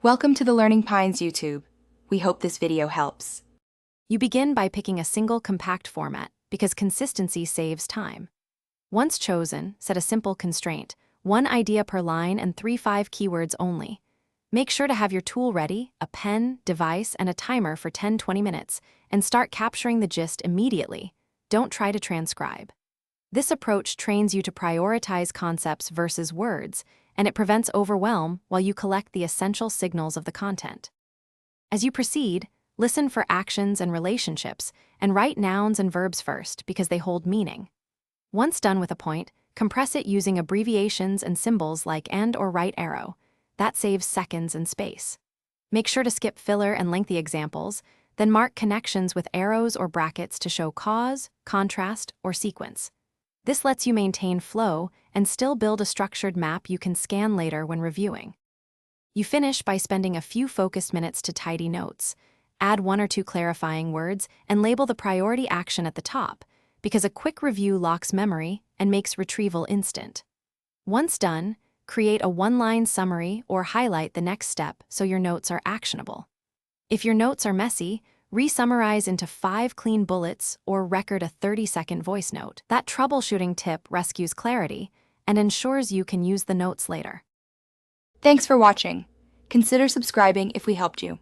Welcome to the Learning Pines YouTube. We hope this video helps. You begin by picking a single compact format because consistency saves time. Once chosen, set a simple constraint, 1 idea per line and 3-5 keywords only. Make sure to have your tool ready, a pen, device, and a timer for 10-20 minutes, and start capturing the gist immediately. Don't try to transcribe. This approach trains you to prioritize concepts versus words, and it prevents overwhelm while you collect the essential signals of the content. As you proceed, listen for actions and relationships, and write nouns and verbs first because they hold meaning. Once done with a point, compress it using abbreviations and symbols like and or right arrow. That saves seconds and space. Make sure to skip filler and lengthy examples, then mark connections with arrows or brackets to show cause, contrast, or sequence. This lets you maintain flow and still build a structured map you can scan later when reviewing. You finish by spending a few focused minutes to tidy notes. Add 1 or 2 clarifying words and label the priority action at the top, because a quick review locks memory and makes retrieval instant. Once done, create a 1-line summary or highlight the next step so your notes are actionable. If your notes are messy, re-summarize into 5 clean bullets or record a 30-second voice note. That troubleshooting tip rescues clarity and ensures you can use the notes later. Thanks for watching. Consider subscribing if we helped you.